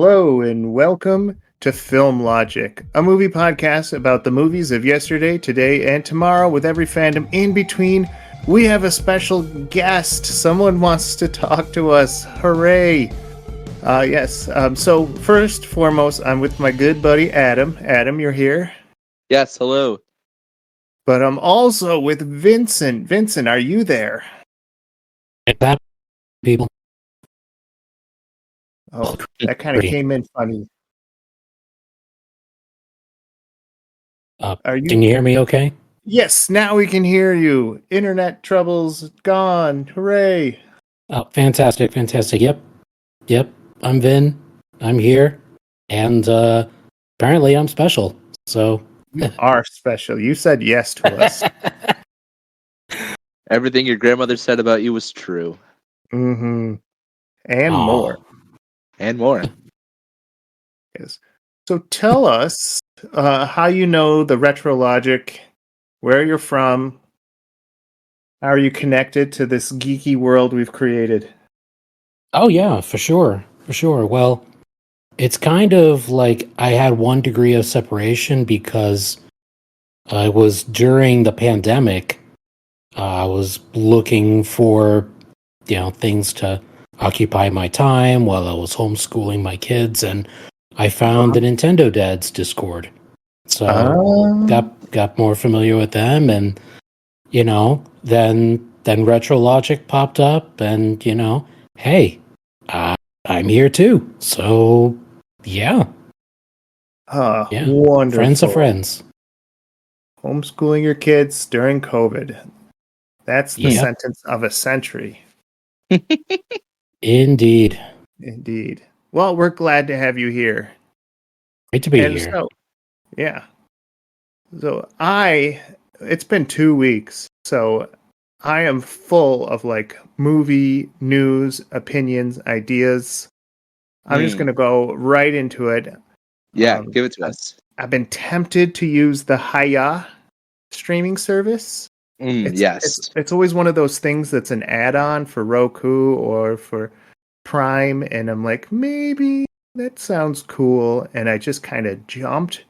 Hello and welcome to Film Logic, a movie podcast about the movies of yesterday, today, and tomorrow with every fandom in between. We have a special guest. Someone wants to talk to us. Hooray! Yes. So first, foremost, I'm with my good buddy Adam. Adam, you're here. Yes, hello. But I'm also with Vincent. Vincent, are you there? That people. Oh, that kind of came in funny. Can you hear me okay? Yes, now we can hear you. Internet troubles gone. Hooray. Oh, fantastic. Yep. I'm Vin. I'm here. And apparently I'm special. So you are special. You said yes to us. Everything your grandmother said about you was true. Mm-hmm. And more. And more. Yes. So tell us how you know the Retro Logic, where you're from, how are you connected to this geeky world we've created? Oh yeah, for sure. Well, it's kind of like I had 1 degree of separation because I was during the pandemic. I was looking for, things to occupy my time while I was homeschooling my kids, and I found the Nintendo Dads Discord. So got more familiar with them, and then Retro Logic popped up, and hey, I'm here too. So yeah, wonderful. Friends of friends. Homeschooling your kids during COVID. That's the sentence of a century. Indeed. Well, we're glad to have you here. Great to be here. So, So it's been 2 weeks, so I am full of movie news, opinions, ideas. I'm just going to go right into it. Yeah, give it to us. I've been tempted to use the Hi-Yah streaming service. It's always one of those things that's an add-on for Roku or for Prime, and I'm like, maybe that sounds cool, and I just kind of jumped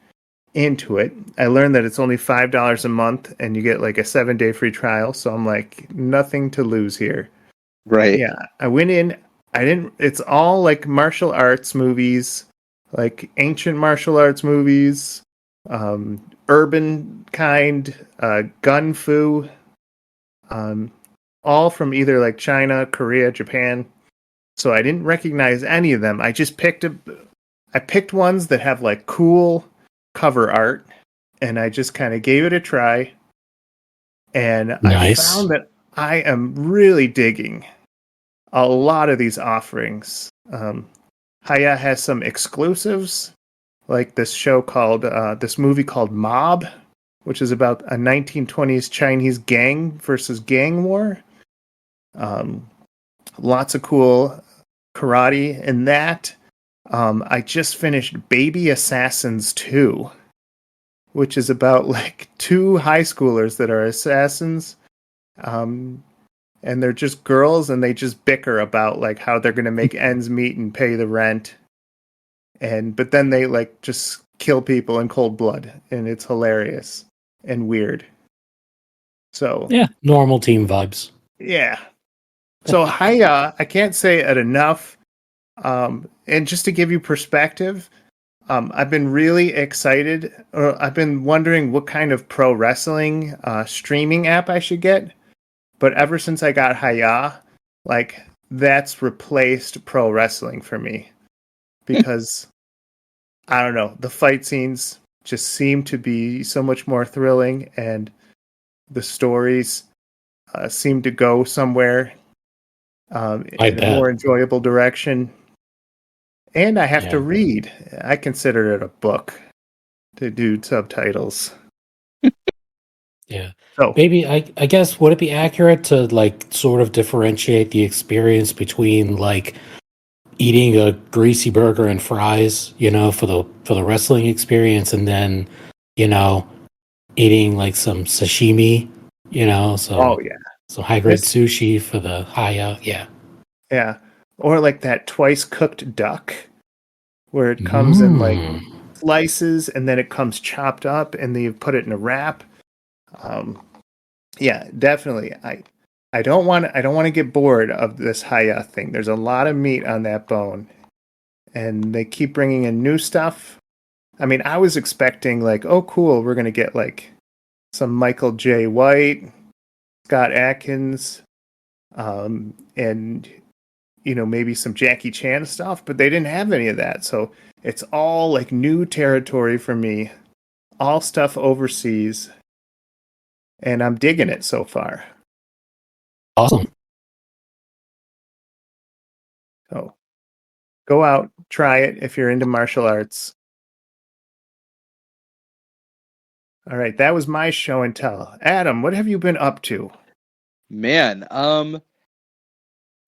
into it. I learned that it's only $5 a month, and you get a 7-day free trial, so I'm like, nothing to lose here. Right. Yeah, I went in, it's all martial arts movies, ancient martial arts movies, urban kind, gun fu, all from either China, Korea, Japan. So I didn't recognize any of them. I just picked ones that have cool cover art, and I just kind of gave it a try. And nice. I found that I am really digging a lot of these offerings. Hi-Yah has some exclusives, like this movie called Mob, which is about a 1920s Chinese gang versus gang war. Lots of cool karate in that. I just finished Baby Assassins 2, which is about 2 high schoolers that are assassins. And they're just girls, and they just bicker about how they're going to make ends meet and pay the rent. But then they just kill people in cold blood, and it's hilarious and weird. So yeah, normal team vibes. Yeah. So Hi-Yah, I can't say it enough. And just to give you perspective, I've been really excited. I've been wondering what kind of pro wrestling streaming app I should get. But ever since I got Hi-Yah, that's replaced pro wrestling for me. Because, I don't know, the fight scenes just seem to be so much more thrilling, and the stories seem to go somewhere in a more enjoyable direction. And I have to read. I consider it a book to do subtitles. Yeah. So maybe I guess would it be accurate to sort of differentiate the experience between eating a greasy burger and fries, for the wrestling experience, and then eating some sashimi, some high grade sushi for the Hi-Yah, yeah, or that twice cooked duck where it comes in like slices and then it comes chopped up and then you put it in a wrap. Yeah, definitely. I don't want to get bored of this Hi-Yah thing. There's a lot of meat on that bone, and they keep bringing in new stuff. I mean, I was expecting like, oh, cool, we're gonna get like some Michael J. White, Scott Adkins, and maybe some Jackie Chan stuff, but they didn't have any of that. So it's all like new territory for me, all stuff overseas, and I'm digging it so far. Awesome. So go out, try it if you're into martial arts. All right, that was my show and tell. Adam, what have you been up to? Man,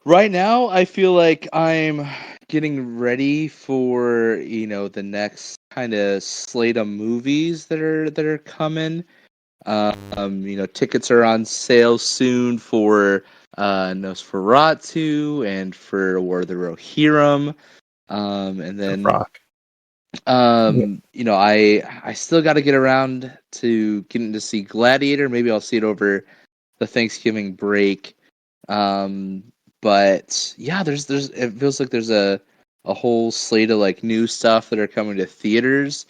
right now I feel like I'm getting ready for, the next kind of slate of movies that are coming. Tickets are on sale soon for Nosferatu and for War of the Rohirrim. And then Rock. I still got to get around to getting to see Gladiator. Maybe I'll see it over the Thanksgiving break. But yeah, there's it feels like there's a whole slate of like new stuff that are coming to theaters.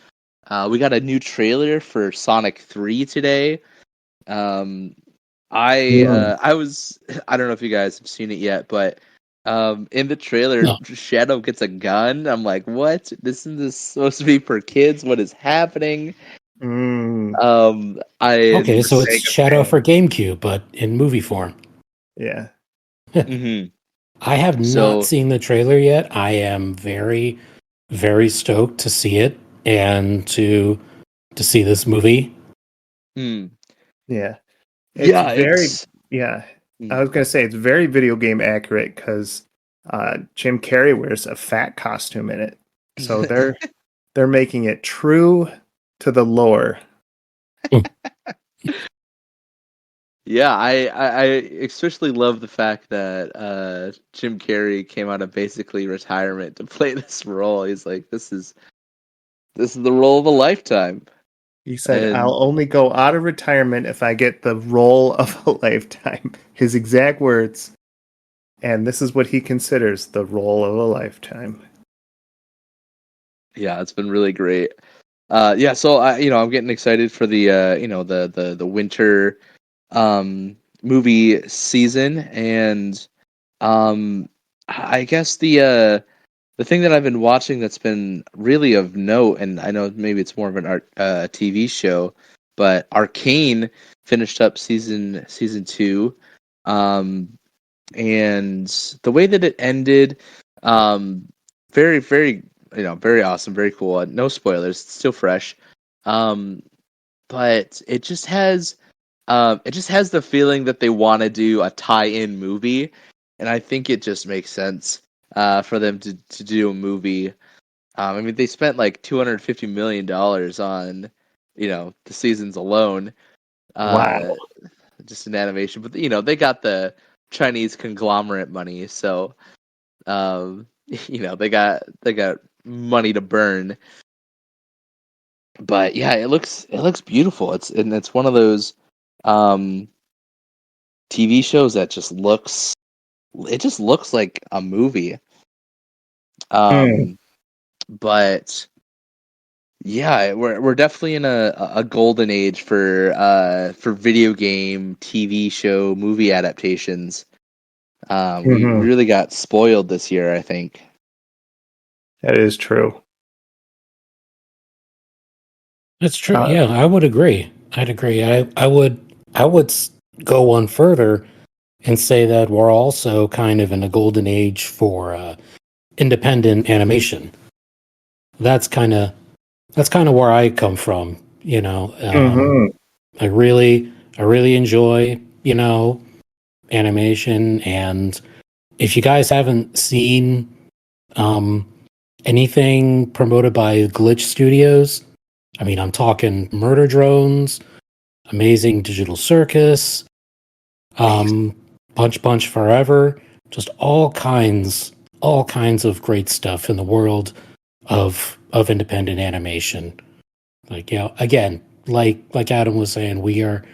We got a new trailer for Sonic 3 today. I was I don't know if you guys have seen it yet, but in the trailer, Shadow gets a gun. I'm like, what? Isn't this supposed to be for kids? What is happening? So it's Shadow for GameCube, but in movie form. Yeah. Mm-hmm. I have not seen the trailer yet. I am very, very stoked to see it and to see this movie. Yeah. I was going to say it's very video game accurate because Jim Carrey wears a fat costume in it. So they're making it true to the lore. Yeah, I especially love the fact that Jim Carrey came out of basically retirement to play this role. He's like, this is the role of a lifetime. He said, I'll only go out of retirement if I get the role of a lifetime. His exact words. And this is what he considers the role of a lifetime. Yeah, it's been really great. So I'm getting excited for the the winter movie season, and I guess the thing that I've been watching that's been really of note, and I know maybe it's more of an TV show, but Arcane finished up season 2, and the way that it ended, very, very, very awesome, very cool. No spoilers, it's still fresh, but it just has the feeling that they want to do a tie-in movie, and I think it just makes sense for them to do a movie. I mean, they spent like $250 million on, the seasons alone. Wow. Just an animation, but they got the Chinese conglomerate money, so they got money to burn. But yeah, it looks beautiful. It's one of those TV shows that just looks like a movie. But yeah, we're definitely in a golden age for video game, TV show, movie adaptations. We really got spoiled this year, I think. That is true. That's true. Yeah, I would agree. I'd agree. I would go one further and say that we're also kind of in a golden age for independent animation. That's kind of where I come from. I really enjoy animation, and if you guys haven't seen anything promoted by Glitch Studios, I mean, I'm talking Murder Drones, Amazing Digital Circus, Punch Forever, just all kinds of great stuff in the world of independent animation. Like, you know, again, like Adam was saying, we are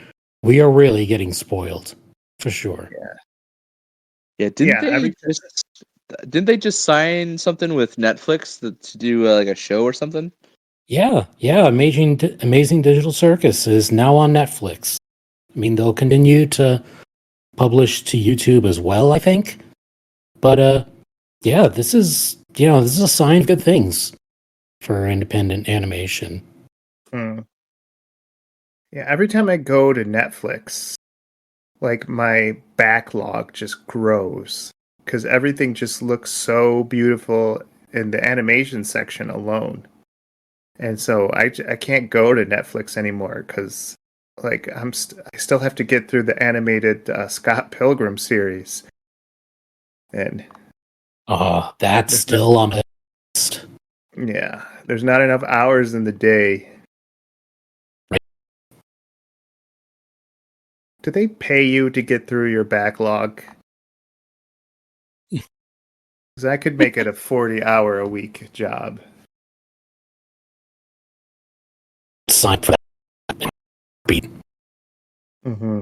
really getting spoiled for sure. Yeah, Yeah, every didn't they just sign something with Netflix to do like a show or something? Yeah, Amazing Digital Circus is now on Netflix. I mean, they'll continue to publish to YouTube as well, I think. But yeah, this is a sign of good things for independent animation. yeah, every time I go to Netflix, like my backlog just grows because everything just looks so beautiful in the animation section alone. And so I can't go to Netflix anymore because like I still have to get through the animated Scott Pilgrim series, and That's there's still on the list. yeah, there's not enough hours in the day. Right. Do they pay you to get through your backlog? Because I could make it a 40-hour-a-week job. Sign for that. Beat. Mm-hmm.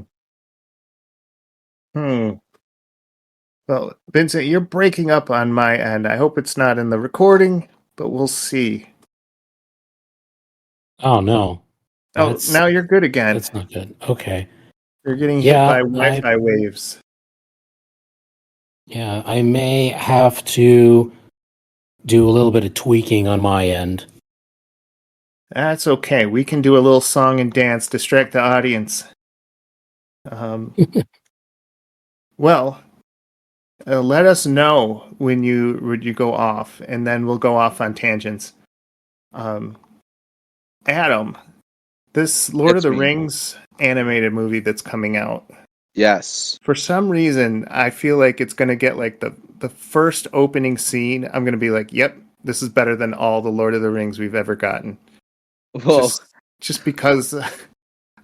Well, Vincent, you're breaking up on my end. I hope it's not in the recording, but we'll see. Oh no. Oh, now you're good again. That's not good. Okay. You're getting hit Yeah, by Wi-Fi waves. Yeah, I may have to do a little bit of tweaking on my end. That's okay. We can do a little song and dance, distract the audience. Well, let us know when you go off, and then we'll go off on tangents. Adam, this Lord of the Rings animated movie that's coming out. Yes. For some reason, I feel like it's going to get like the first opening scene. I'm going to be like, yep, this is better than all the Lord of the Rings we've ever gotten. Whoa. Just because I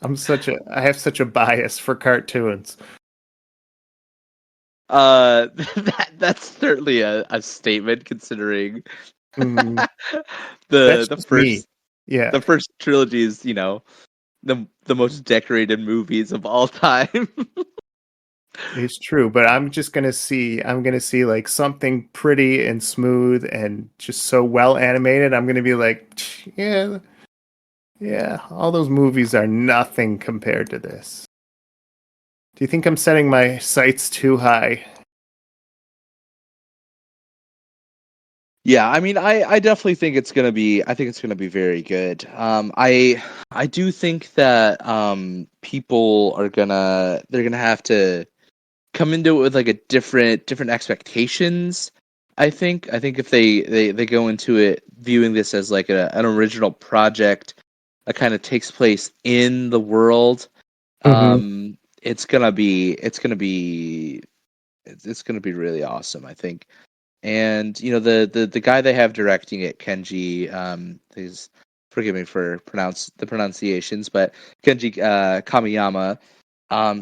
have such a bias for cartoons. That's certainly a statement considering the first trilogy is, you know, the most decorated movies of all time. It's true, but I'm gonna see like something pretty and smooth and just so well animated. I'm gonna be like, yeah, all those movies are nothing compared to this. Do you think I'm setting my sights too high? Yeah, I mean, I definitely think it's gonna be. I think it's gonna be very good. I do think that people are they're gonna have to come into it with like a different expectations. I think if they go into it viewing this as like an original project that kind of takes place in the world, it's gonna be really awesome, I think. And you know, the guy they have directing it, Kenji, he's, forgive me for the pronunciations, but Kenji Kamiyama,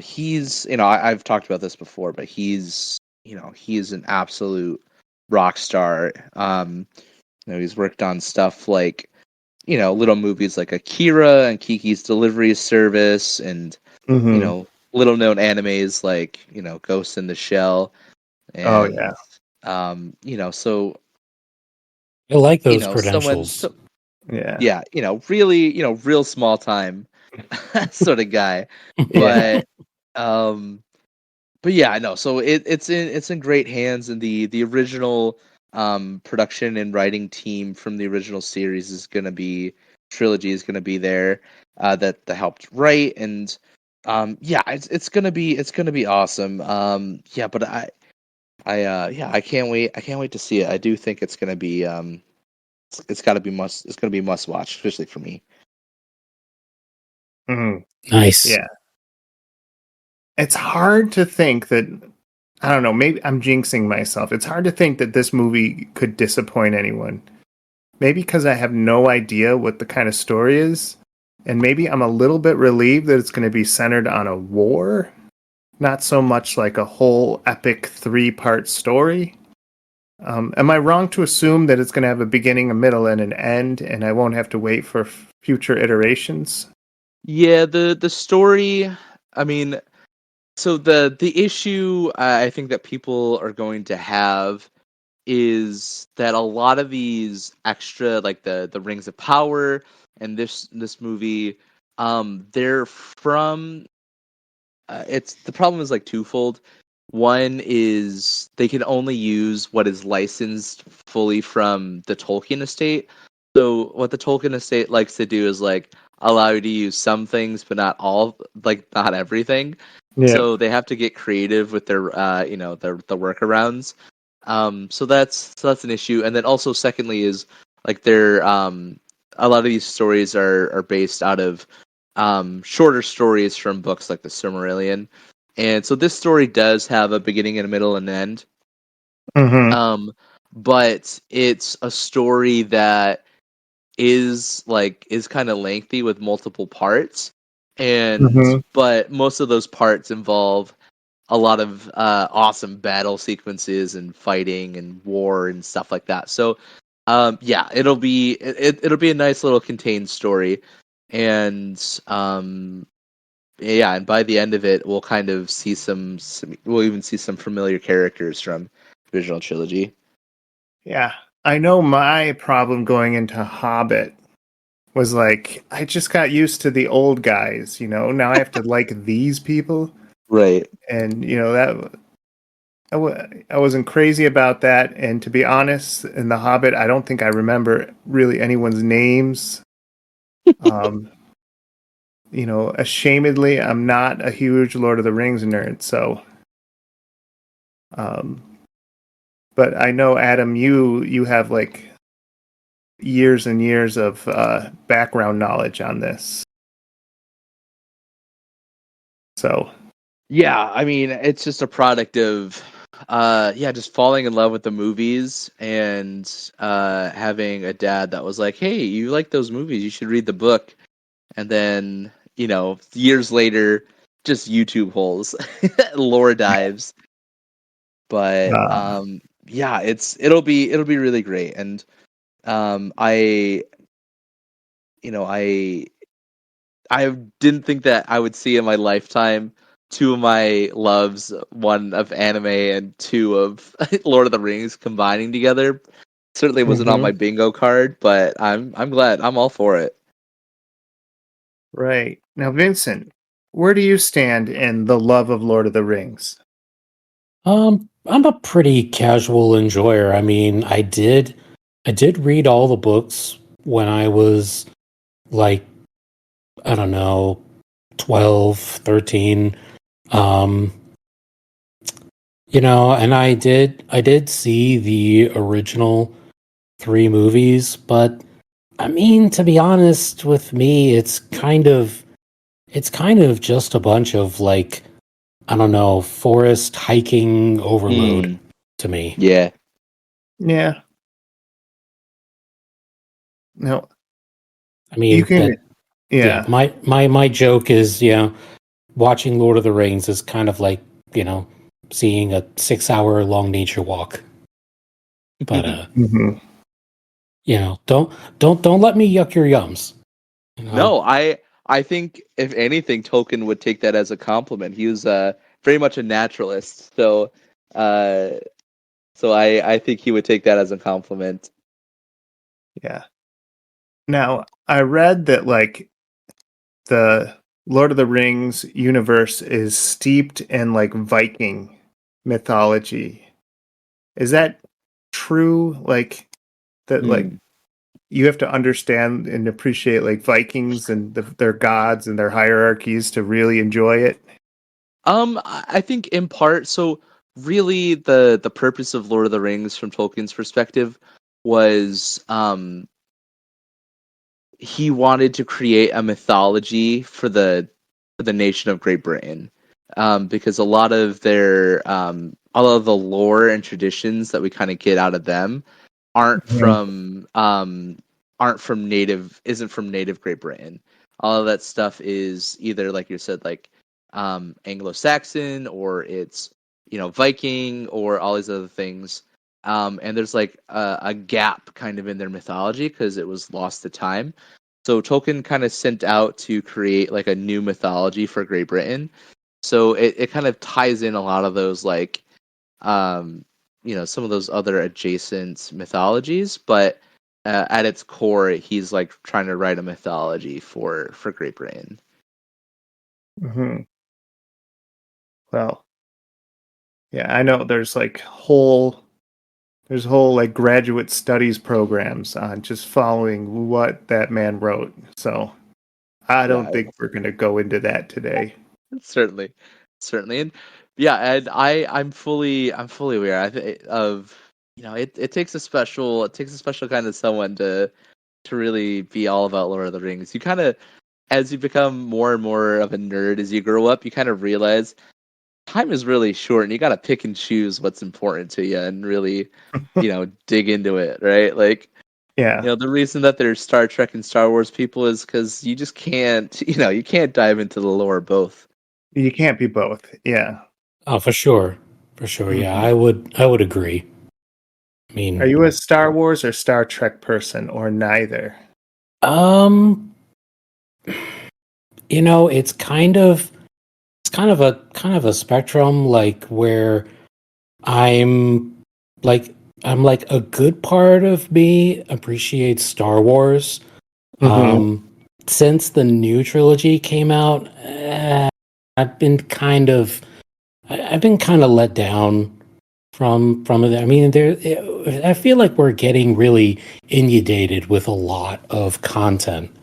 he's, you know, I've talked about this before, but he's an absolute rock star. You know, he's worked on stuff like, you know, little movies like Akira and Kiki's Delivery Service, and you know, little known animes like, you know, Ghost in the Shell. And, you know, so I like those you know, credentials. Yeah, you know, really, you know, real small time sort of guy. Yeah. But yeah, no. So it's in great hands, and the original production and writing team from the original series is gonna be there, that helped write. And yeah, it's gonna be awesome. Yeah, but I can't wait. I can't wait to see it. I do think it's gonna be it's gonna be must watch, especially for me. Nice. Yeah. It's hard to think that, I don't know, maybe I'm jinxing myself. It's hard to think that this movie could disappoint anyone. Maybe because I have no idea what the kind of story is, and maybe I'm a little bit relieved that it's going to be centered on a war, not so much like a whole epic 3-part story. Am I wrong to assume that it's going to have a beginning, a middle, and an end, and I won't have to wait for future iterations? Yeah, the story. I mean, so the issue I think that people are going to have is that a lot of these extra, like the Rings of Power and this movie, they're from. It's the problem is like twofold. One is they can only use what is licensed fully from the Tolkien estate. So what the Tolkien estate likes to do is like allow you to use some things, but not all, like not everything. Yeah. So they have to get creative with their, the workarounds. So that's an issue. And then also, secondly, is like they're a lot of these stories are based out of shorter stories from books like the Silmarillion. And so this story does have a beginning and a middle and an end. Mm-hmm. But it's a story that is kind of lengthy with multiple parts. And Mm-hmm. but most of those parts involve a lot of awesome battle sequences and fighting and war and stuff like that. So yeah, it'll be a nice little contained story. And yeah, and by the end of it, we'll kind of see some we'll even see some familiar characters from the original trilogy. Yeah. I know my problem going into Hobbit was like, I just got used to the old guys, Now I have to like these people. Right. And, I wasn't crazy about that. And to be honest, in The Hobbit, I don't think I remember really anyone's names. Um, ashamedly, I'm not a huge Lord of the Rings nerd. So, um, but I know, Adam, you have like years and years of background knowledge on this. So, Yeah, I mean, it's just a product of yeah, just falling in love with the movies and having a dad that was like, "Hey, you like those movies? You should read the book." And then, years later, just YouTube holes, lore dives. But uh, yeah, it'll be really great. And I I didn't think that I would see in my lifetime two of my loves, one of anime and two of Lord of the Rings combining together. Certainly wasn't on my mhm. bingo card, but I'm glad. I'm all for it. Right. Now, Vincent, where do you stand in the love of Lord of the Rings? I'm a pretty casual enjoyer. I mean, I did read all the books when I was like, I don't know, 12, 13. Um, and I did see the original three movies, but I mean, to be honest with me, it's kind of just a bunch of like, I don't know, forest hiking overload Hmm. to me. Yeah. Yeah. No, I you mean, can. yeah, Yeah. my joke is, watching Lord of the Rings is kind of like, you know, seeing a 6 hour long nature walk. But Hmm. don't let me yuck your yums. You know? No, I think if anything, Tolkien would take that as a compliment. He was very much a naturalist, so uh, I think he would take that as a compliment. Yeah. Now, I read that like the Lord of the Rings universe is steeped in like Viking mythology. Is that true? Like that, like Hmm. you have to understand and appreciate like Vikings and their gods and their hierarchies to really enjoy it. I think in part, so really the purpose of Lord of the Rings from Tolkien's perspective was he wanted to create a mythology for the nation of Great Britain, because a lot of their all of the lore and traditions that we kind of get out of them aren't Mhm. from native isn't from native Great Britain. All of that stuff is either, like you said, like Anglo-Saxon, or it's Viking, or all these other things. and there's like a gap kind of in their mythology because it was lost to time. So Tolkien kind of sent out to create like a new mythology for Great Britain. So it kind of ties in a lot of those like some of those other adjacent mythologies, but at its core, he's like trying to write a mythology for Great Britain. Mm-hmm. Well, yeah, I know there's whole like graduate studies programs on just following what that man wrote. So I don't think we're going to go into that today. Certainly, and yeah, and I'm fully aware of it takes a special kind of someone to really be all about Lord of the Rings. You kind of, as you become more and more of a nerd as you grow up, you kind of realize time is really short, and you got to pick and choose what's important to you and really dig into it, right? Like, Yeah. the reason that there's Star Trek and Star Wars people is because you just can't you can't dive into the lore both. You can't be both. Yeah. Oh, for sure. For sure. Yeah, I would agree. I mean, are you a Star Wars or Star Trek person or neither? It's kind of a spectrum, like where I'm like a good part of me appreciates Star Wars. Mm-hmm. Since the new trilogy came out, I've been kind of let down from it. I mean, I feel like we're getting really inundated with a lot of content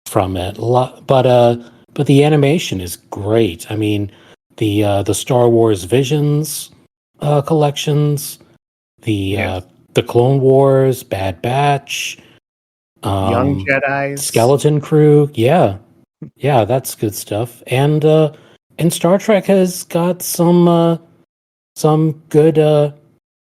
from it. But the animation is great. I mean, the Star Wars Visions collections, the Clone Wars, Bad Batch, Young Jedis, Skeleton Crew. Yeah, that's good stuff. And Star Trek has got some good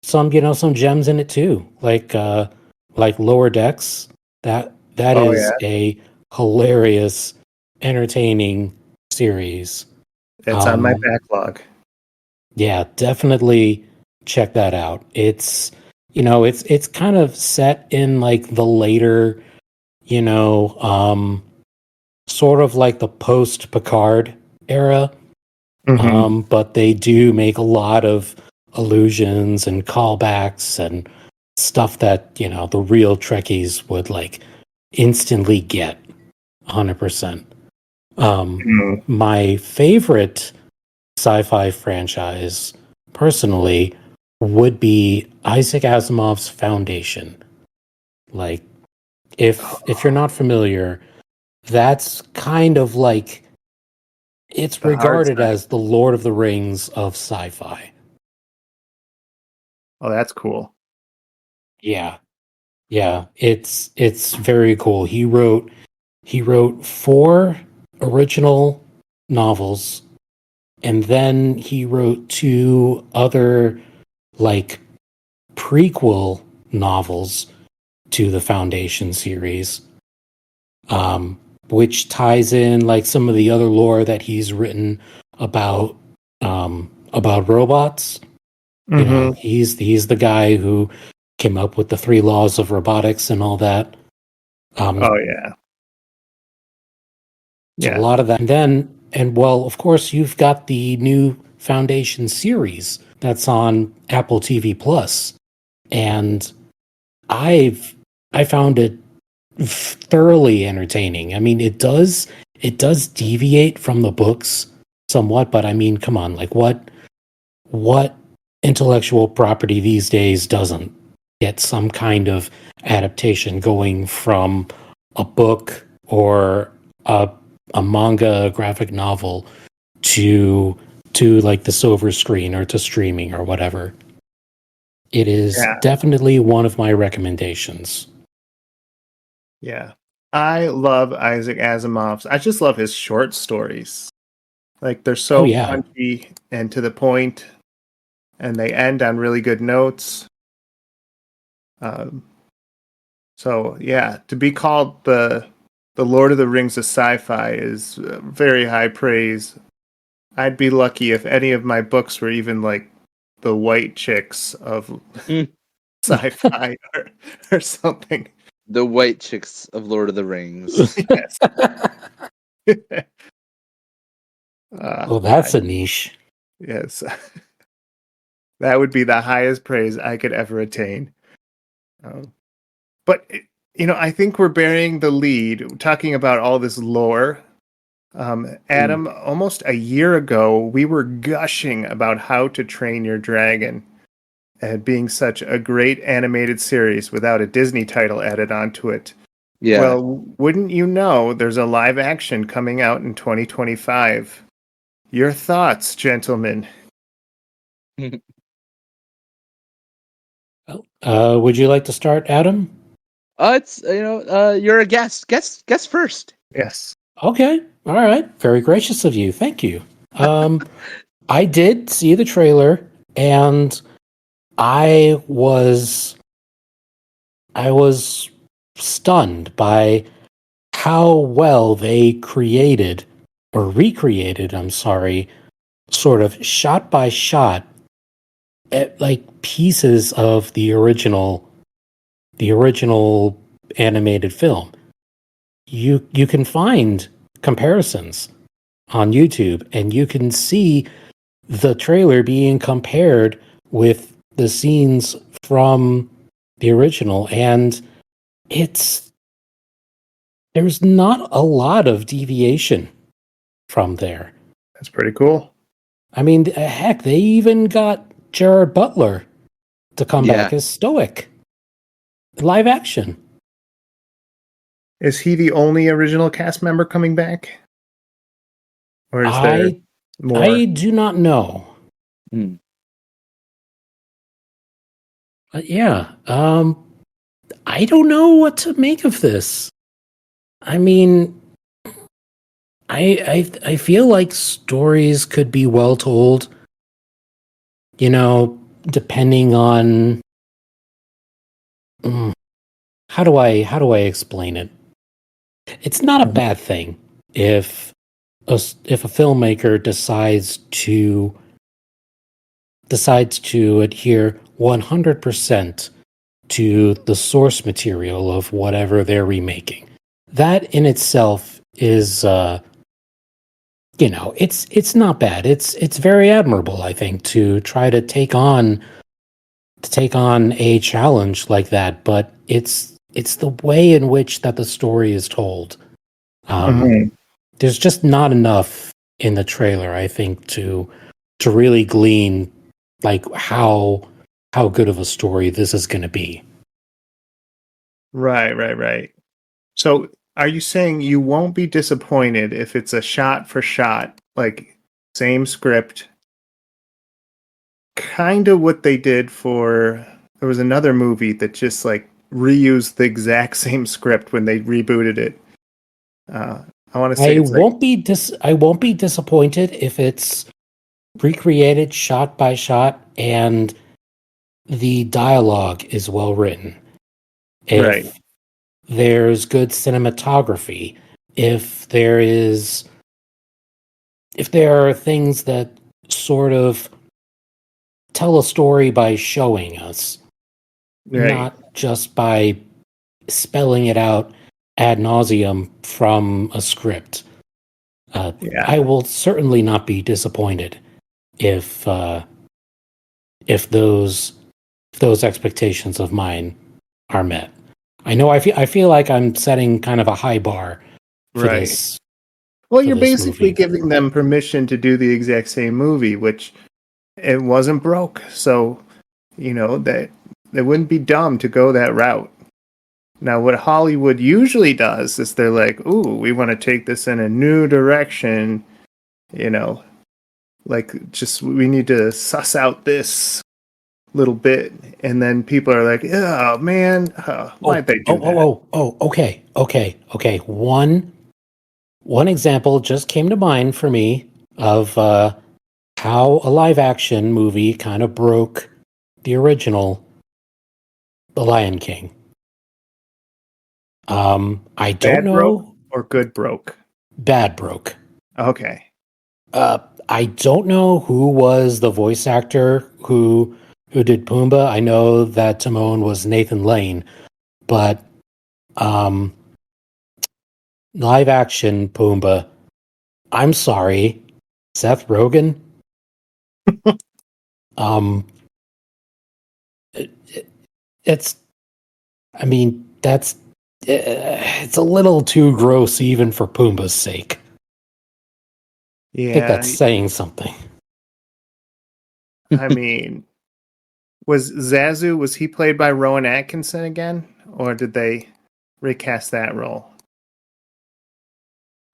some gems in it too, like Lower Decks. That Oh is yeah, a hilarious, entertaining series. it's on my backlog. Yeah, definitely check that out. It's kind of set in like the later, sort of like the post Picard era. Mm-hmm. But they do make a lot of allusions and callbacks and stuff that, the real Trekkies would like instantly get 100%. My favorite sci-fi franchise, personally, would be Isaac Asimov's Foundation. Like, if you're not familiar, that's kind of like, it's The hard regarded side. as the Lord of the Rings of sci-fi. Oh, that's cool. Yeah. Yeah, it's very cool. He wrote 4 original novels, and then he wrote 2 other like prequel novels to the Foundation series, which ties in like some of the other lore that he's written about robots. Mm-hmm. He's the guy who came up with the 3 laws of robotics and all that. Oh yeah, So a yeah. lot of that. And well, of course, you've got the new Foundation series that's on Apple TV Plus, and I found it thoroughly entertaining. I mean, it does deviate from the books somewhat, but I mean, come on, like what intellectual property these days doesn't get some kind of adaptation going from a book or a manga, a graphic novel to like the silver screen or to streaming or whatever. It is Yeah. definitely one of my recommendations. Yeah. I love Isaac Asimov's. I just love his short stories. Like they're Oh so yeah. punchy and to the point, and they end on really good notes. Um, so yeah, to be called the Lord of the Rings of sci-fi is very high praise. I'd be lucky if any of my books were even like the white chicks of sci-fi or something. The white chicks of Lord of the Rings. Yes. Oh, that's a niche. Yes. That would be the highest praise I could ever attain. But, I think we're burying the lead talking about all this lore. Adam, almost a year ago, we were gushing about How to Train Your Dragon being such a great animated series without a Disney title added onto it. Yeah. Well, wouldn't you know, there's a live action coming out in 2025. Your thoughts, gentlemen? Would you like to start, Adam? It's you're a guest. Guest first. Yes. Okay. All right. Very gracious of you. Thank you. I did see the trailer, and I was stunned by how well they created or recreated, I'm sorry, sort of shot by shot like pieces of the original animated film. You can find comparisons on YouTube, and you can see the trailer being compared with the scenes from the original, and there's not a lot of deviation from there. That's pretty cool. I mean, heck, they even got Gerard Butler to come back as Stoic. Live action. Is he the only original cast member coming back? Or is there more? I do not know. But yeah, I don't know what to make of this. I mean, I feel like stories could be well told, depending on how do I explain it? It's not a bad thing if a filmmaker decides to adhere 100% to the source material of whatever they're remaking. That in itself is it's not bad. It's very admirable, I think, to try to take on a challenge like that, but it's the way in which that the story is told. There's just not enough in the trailer, I think, to really glean like how good of a story this is going to be. Right. So, are you saying you won't be disappointed if it's a shot for shot, like same script, kind of what they did there was another movie that just like reused the exact same script when they rebooted it. I want to say I won't be disappointed if it's recreated shot by shot and the dialogue is well written. If there's good cinematography, if there are things that sort of tell a story by showing us, not just by spelling it out ad nauseum from a script. I will certainly not be disappointed if those expectations of mine are met. I know I feel like I'm setting kind of a high bar for this. Well, you're basically giving them permission to do the exact same movie, which it wasn't broke. So, that they wouldn't be dumb to go that route. Now, what Hollywood usually does is they're like, ooh, we want to take this in a new direction, like just we need to suss out this little bit, and then people are like, oh man, why'd they do that? Okay. One example just came to mind for me of how a live action movie kind of broke the original The Lion King. I don't know. Broke or good broke? Bad broke. Okay. I don't know who was the voice actor who who did Pumbaa. I know that Timon was Nathan Lane, but live action Pumbaa. I'm sorry, Seth Rogen. It's. I mean, that's. It's a little too gross, even for Pumbaa's sake. I think that's saying something. I mean, was Zazu, was he played by Rowan Atkinson again? Or did they recast that role?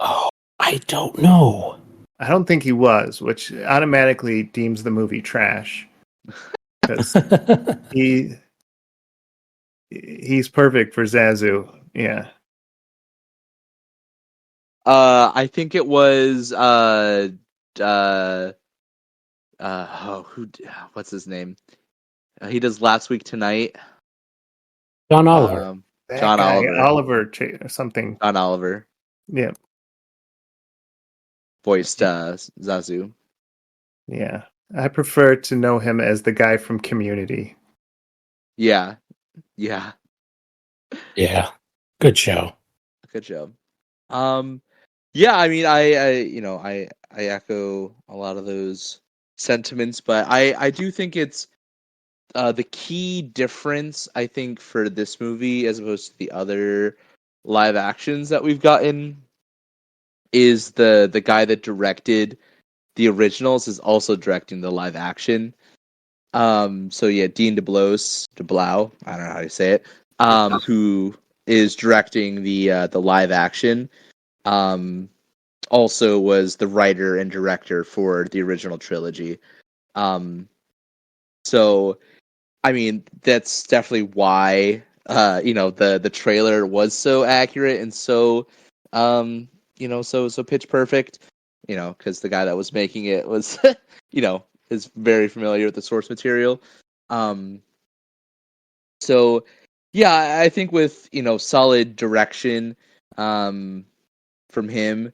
Oh, I don't know. I don't think he was, which automatically deems the movie trash. Because he's perfect for Zazu. Yeah. I think it was what's his name? He does Last Week Tonight. John Oliver. That John guy, Oliver. or something. John Oliver. Yeah. Voiced Zazu. Yeah. I prefer to know him as the guy from Community. Yeah. Yeah. Yeah. Good show. Good job. Yeah, I mean I echo a lot of those sentiments, but I do think it's the key difference, I think, for this movie as opposed to the other live actions that we've gotten is the guy that directed the originals is also directing the live action. So yeah, Dean DeBlow, I don't know how to say it, who is directing the live action, also was the writer and director for the original trilogy. So I mean, that's definitely why the trailer was so accurate and so so pitch perfect, because the guy that was making it was is very familiar with the source material. So yeah, I think with solid direction from him,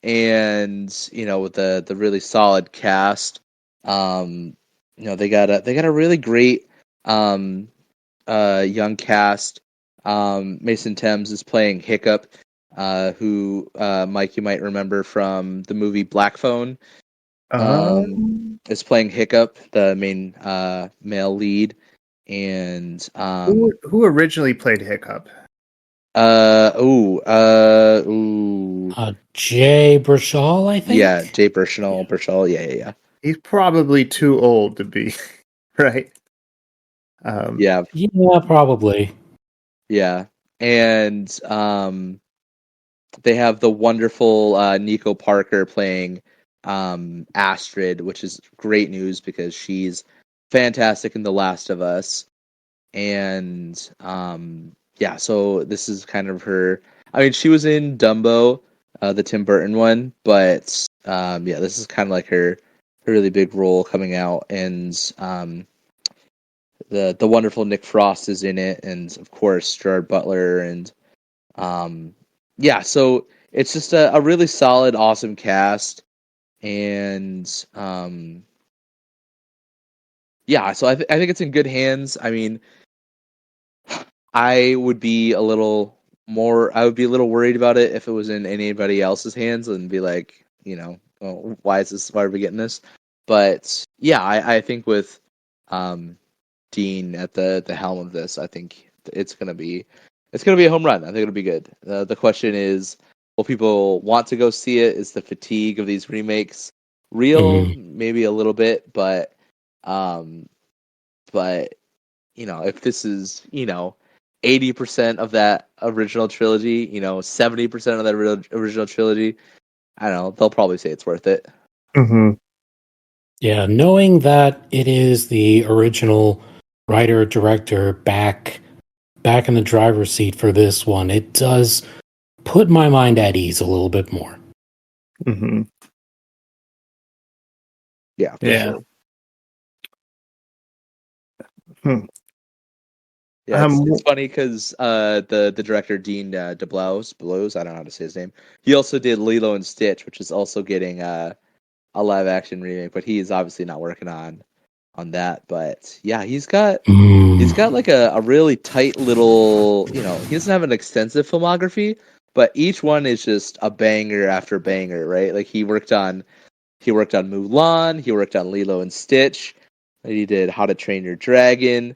and with the really solid cast, they got a really great young cast. Mason Thames is playing Hiccup, who Mike, you might remember from the movie Black Phone. Is playing Hiccup, the main male lead, and who originally played Hiccup? Jay Burchell, I think. Yeah, Jay Burchell. Yeah. He's probably too old to be right. Yeah, probably. Yeah, and they have the wonderful Nico Parker playing Astrid, which is great news because she's fantastic in The Last of Us. And so this is kind of her. I mean, she was in Dumbo, the Tim Burton one, but this is kind of like her really big role coming out, and the wonderful Nick Frost is in it, and of course Gerard Butler, and so it's just a really solid, awesome cast, and so I think it's in good hands. I mean, I would be a little worried about it if it was in anybody else's hands and be like, why are we getting this? But yeah, I think with Dean at the helm of this, I think it's gonna be a home run. I think it'll be good. The question is, will people want to go see it? Is the fatigue of these remakes real? Maybe a little bit, but if this is 80% of that original trilogy, 70% of that original trilogy, I don't know, they'll probably say it's worth it. Mm-hmm. Yeah, knowing that it is the original writer director back in the driver's seat for this one, it does put my mind at ease a little bit more. Mm-hmm. Yeah. Sure. Yeah, it's funny because the director Dean DeBlows, I don't know how to say his name. He also did Lilo and Stitch, which is also getting a live action remake, but he is obviously not working on on that. But yeah, he's got like a really tight little, he doesn't have an extensive filmography, but each one is just a banger after banger, right? Like he worked on Mulan, he worked on Lilo and Stitch, he did How to Train Your Dragon,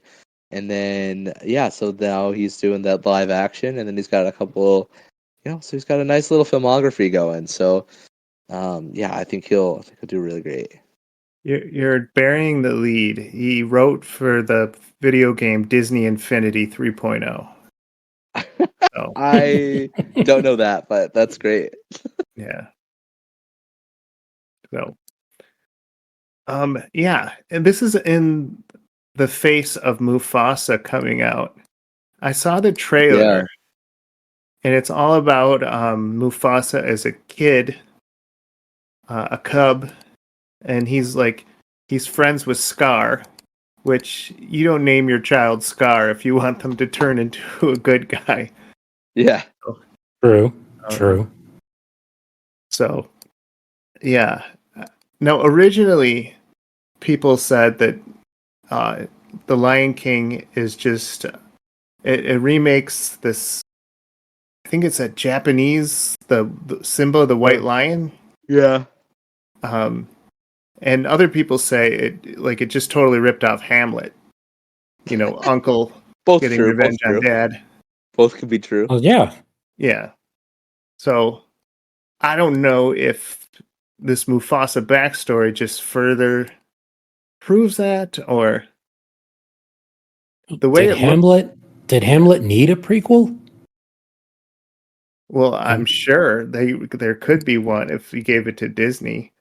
and then so now he's doing that live action, and then he's got a couple, so he's got a nice little filmography going. So I think he'll do really great. You're burying the lead. He wrote for the video game Disney Infinity 3.0. So, I don't know that, but that's great. yeah. So, and this is in the face of Mufasa coming out. I saw the trailer, and it's all about Mufasa as a kid, a cub, and he's friends with Scar, which you don't name your child Scar if you want them to turn into a good guy. Yeah. True. So, yeah. Now, originally, people said that The Lion King is just it remakes this. I think it's a Japanese the Simba the White Lion. Yeah. And other people say it just totally ripped off Hamlet. Uncle both getting true, revenge both on true. dad. Both could be true. Oh yeah. Yeah. So I don't know if this Mufasa backstory just further proves that, or the way did Hamlet need a prequel? Well, I'm sure there could be one if you gave it to Disney.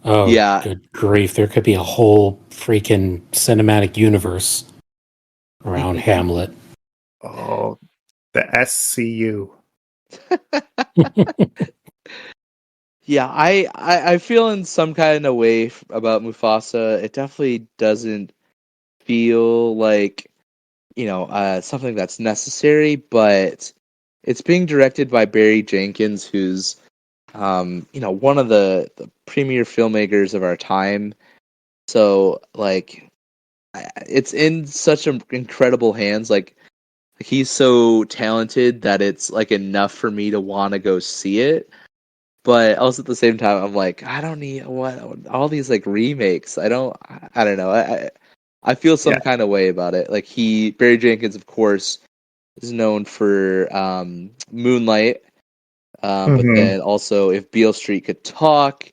Oh, yeah. Good grief. There could be a whole freaking cinematic universe around Hamlet. Oh, the SCU. Yeah, I feel in some kind of way about Mufasa. It definitely doesn't feel like, something that's necessary, but it's being directed by Barry Jenkins, who's, one of the premier filmmakers of our time. So, it's in such incredible hands. Like, he's so talented that it's, enough for me to want to go see it. But also at the same time, I'm like, I don't need all these, remakes. I don't know. I feel some kind of way about it. Barry Jenkins, of course, is known for Moonlight, but then also If Beale Street Could Talk,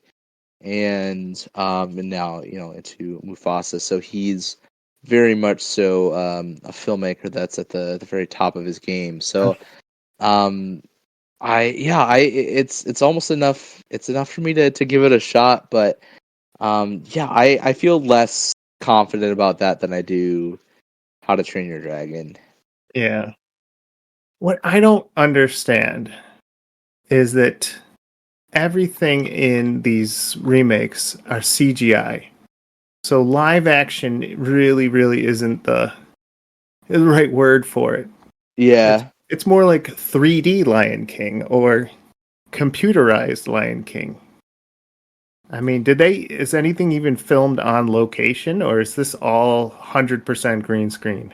and now into Mufasa. So he's very much so a filmmaker that's at the very top of his game. So it's almost enough. It's enough for me to give it a shot, but I feel less confident about that than I do How to Train Your Dragon. Yeah. What I don't understand is that everything in these remakes are CGI. So live action really, really isn't the right word for it. Yeah. It's more like 3D Lion King or computerized Lion King. I mean, is anything even filmed on location, or is this all 100% green screen?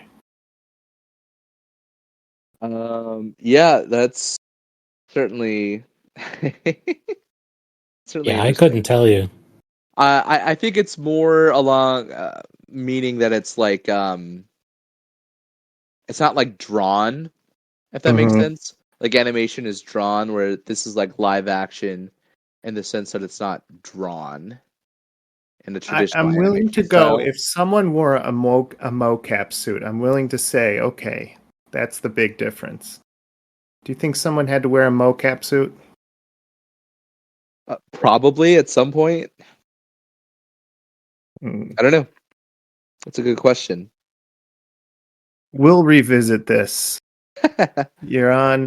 Yeah, that's certainly Yeah, I couldn't tell you. I think it's more along meaning that it's it's not drawn, if that makes sense. Animation is drawn, where this is live action in the sense that it's not drawn in the traditional. I'm willing to style. go if someone wore a mocap suit. I'm willing to say, okay, that's the big difference. Do you think someone had to wear a mocap suit? Probably at some point. I don't know. That's a good question. We'll revisit this. You're on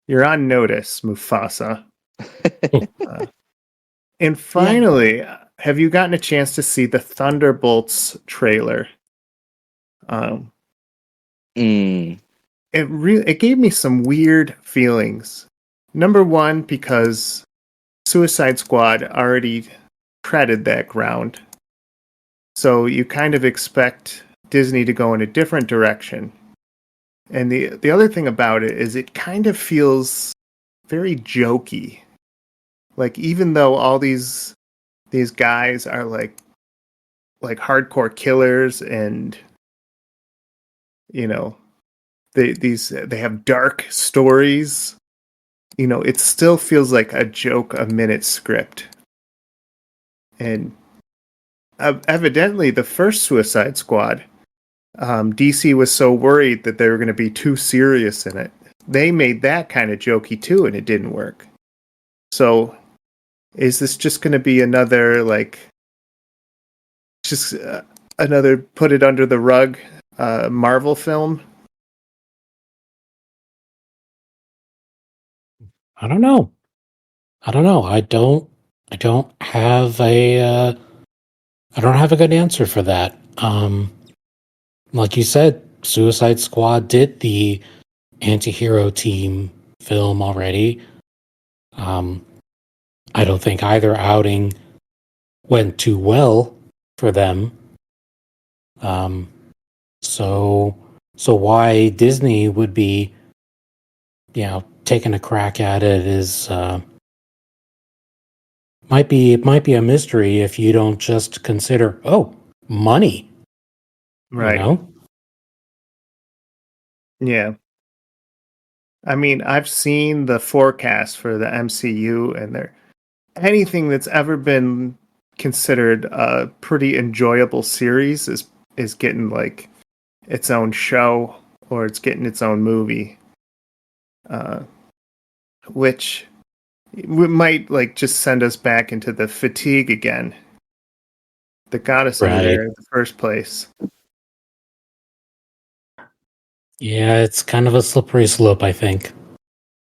notice, Mufasa. And finally, have you gotten a chance to see the Thunderbolts trailer? It gave me some weird feelings. Number one, because Suicide Squad already treaded that ground. So you kind of expect Disney to go in a different direction. And the other thing about it is it kind of feels very jokey. Like even though all these guys are like hardcore killers and you know they have dark stories, it still feels like a joke a minute script. And evidently the first Suicide Squad, DC was so worried that they were going to be too serious in it. They made that kind of jokey too, and it didn't work. So, is this just going to be another another put it under the rug Marvel film? I don't know. I don't have I don't have a good answer for that. Like you said, Suicide Squad did the anti-hero team film already. I don't think either outing went too well for them. So why Disney would be, taking a crack at it is might be a mystery if you don't just consider, money, Right. Yeah. I mean, I've seen the forecast for the MCU, and anything that's ever been considered a pretty enjoyable series is getting like its own show, or it's getting its own movie, which might like just send us back into the fatigue again that got us into there in the first place. Yeah, it's kind of a slippery slope, I think.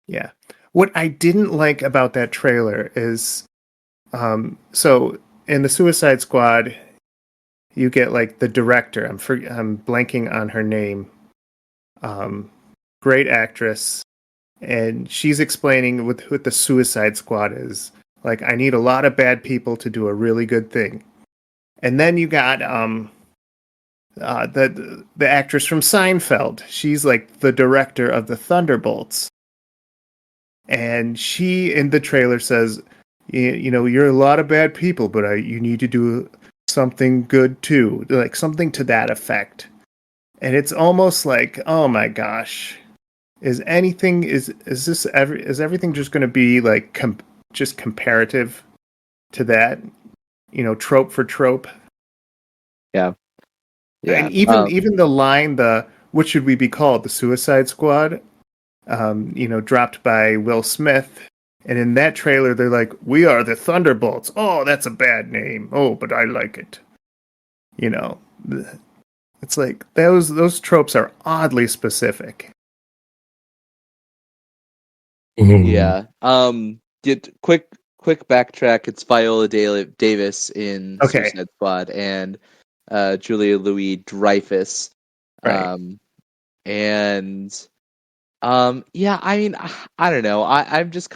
Yeah. What I didn't like about that trailer is, so in the Suicide Squad, you get like the director. I'm blanking on her name. Great actress, and she's explaining what the Suicide Squad is. Like, I need a lot of bad people to do a really good thing. And then you got the actress from Seinfeld. She's like the director of the Thunderbolts, and she in the trailer says, you're a lot of bad people, but you need to do something good too, like something to that effect. And it's almost like, oh my gosh, is everything just going to be like just comparative to that, trope for trope? Yeah. And even the line, what should we be called, the Suicide Squad, dropped by Will Smith. And in that trailer, they're like, we are the Thunderbolts. Oh, that's a bad name. Oh, but I like it. It's like those tropes are oddly specific. Yeah. Quick backtrack. It's Viola Davis in Suicide Squad and Julia Louis-Dreyfus. Right. Yeah, I mean, I don't know. I'm just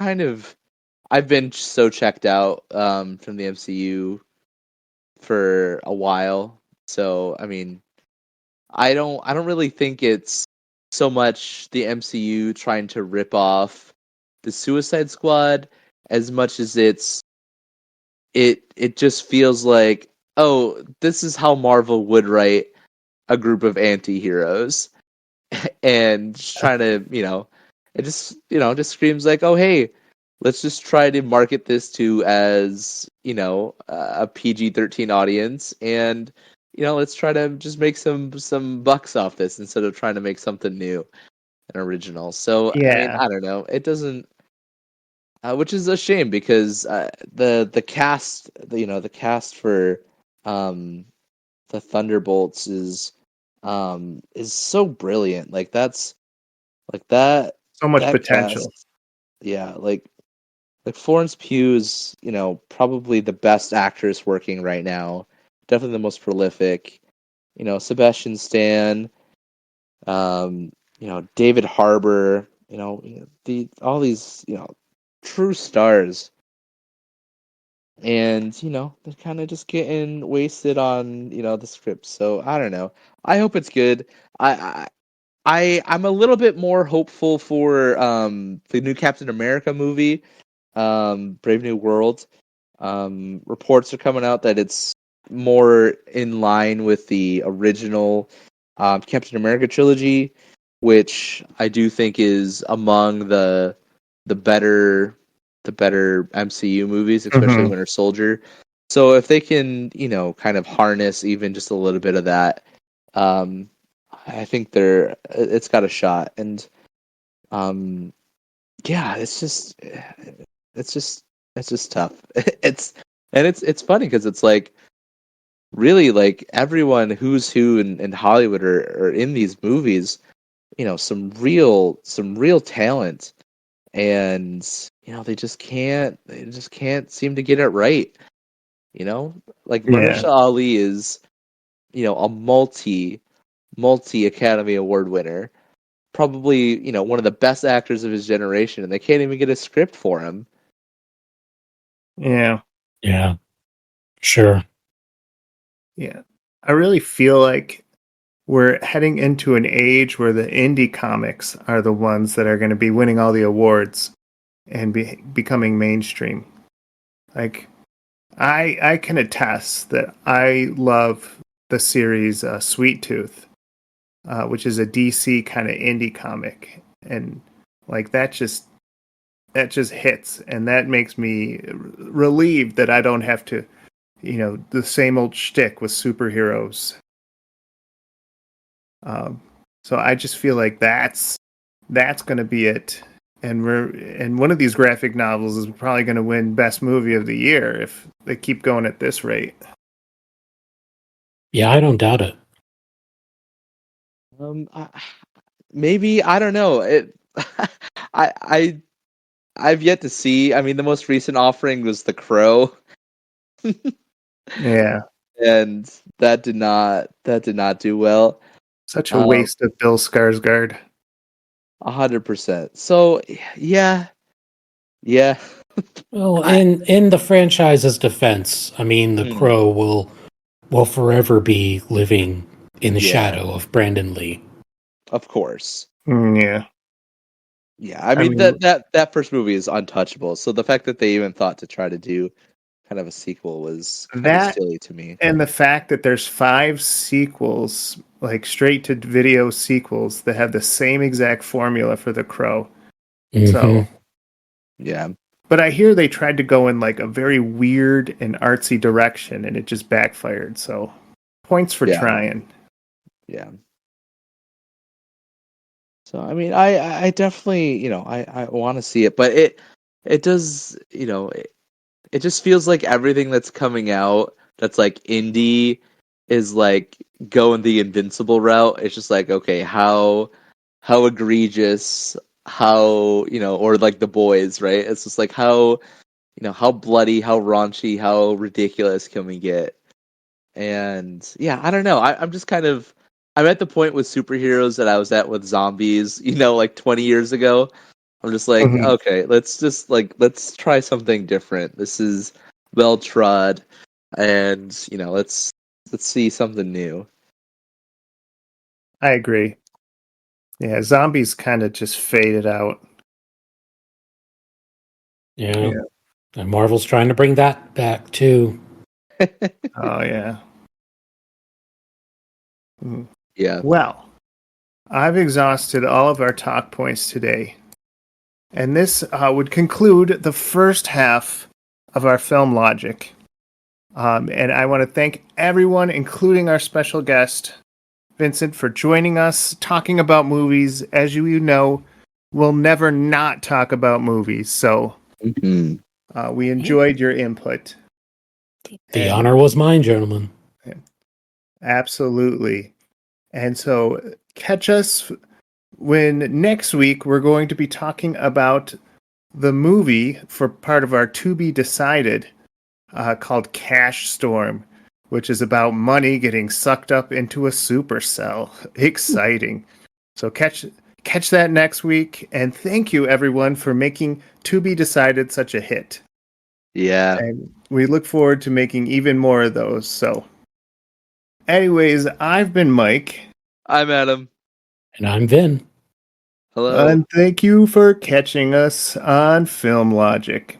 I've been so checked out from the MCU for a while. So, I mean, I don't really think it's so much the MCU trying to rip off the Suicide Squad as much as it just feels like, oh, this is how Marvel would write a group of anti-heroes. And just trying to, it just screams like, oh, hey, let's just try to market this to as, a PG-13 audience, and let's try to just make some bucks off this instead of trying to make something new and original. So Yeah. I mean, I don't know, it doesn't, which is a shame because the cast, the cast for the Thunderbolts is so brilliant. Like that So much that potential. cast, yeah, like Florence Pugh is, probably the best actress working right now. Definitely the most prolific. Sebastian Stan, David Harbour, all these, true stars. and they're kind of just getting wasted on the script. So I don't know. I hope it's good. I'm a little bit more hopeful for the new Captain America movie, Brave New World. Reports are coming out that it's more in line with the original Captain America trilogy, which I do think is among the better MCU movies, especially Mhm. Winter Soldier. So if they can, kind of harness even just a little bit of that, um, I think it's got a shot. And yeah, it's just tough. It's funny because it's like really like everyone who's who in Hollywood are in these movies, some real talent, and they just can't seem to get it right. Like Yeah. Mahershala Ali is a multi Academy Award winner, probably one of the best actors of his generation, and they can't even get a script for him. Yeah. Yeah, sure. Yeah. I really feel like we're heading into an age where the indie comics are the ones that are going to be winning all the awards and becoming mainstream. Like I can attest that I love the series Sweet Tooth, which is a DC kind of indie comic, and like that just hits, and that makes me relieved that I don't have to, the same old shtick with superheroes. Um, so I just feel like that's going to be it. And one of these graphic novels is probably going to win Best Movie of the Year if they keep going at this rate. Yeah, I don't doubt it. Maybe I don't know. I I've yet to see. I mean, the most recent offering was The Crow, Yeah, and that did not do well. such a waste of Bill Skarsgård. 100%. So yeah, yeah. Well, I, in the franchise's defense, I mean, the mm, Crow will forever be living in the yeah, shadow of Brandon Lee. of course. Yeah, Yeah, I I mean mean that first movie is untouchable. So the fact that they even thought to try to do kind of a sequel was kind of that, silly to me. and the fact that there's 5 sequels, like straight to video sequels, that have the same exact formula for The Crow. Hmm. So, Yeah, but I hear they tried to go in like a very weird and artsy direction, and it just backfired. So, points for yeah, trying. yeah. So I mean, I definitely I want to see it, but it does it just feels like everything that's coming out that's like indie is like going the Invincible route. It's just like, okay, how egregious, how or like The Boys, right? It's just like how bloody, how raunchy, how ridiculous can we get? And yeah, I don't know. I'm just kind of I'm at the point with superheroes that I was at with zombies, like 20 years ago. I'm just like, Mhm. okay, let's try something different. This is well trod, and let's see something new. I agree. Yeah, zombies kind of just faded out. Yeah, Yeah. and Marvel's trying to bring that back too. Oh yeah. Mhm. Yeah. Well, I've exhausted all of our talk points today, and this would conclude the first half of our film logic. And I want to thank everyone, including our special guest, Vincent, for joining us, talking about movies. As you know, we'll never not talk about movies. So Mhm. we enjoyed your input. The And honor was mine, gentlemen. absolutely. And so catch us when next week we're going to be talking about the movie for part of our to be decided called Cash Storm, which is about money getting sucked up into a supercell. Exciting. So catch that next week, and thank you everyone for making To Be Decided such a hit. Yeah. And we look forward to making even more of those. So, anyways, I've been Mike. I'm Adam. And I'm Vin. Hello. And thank you for catching us on Film Logic.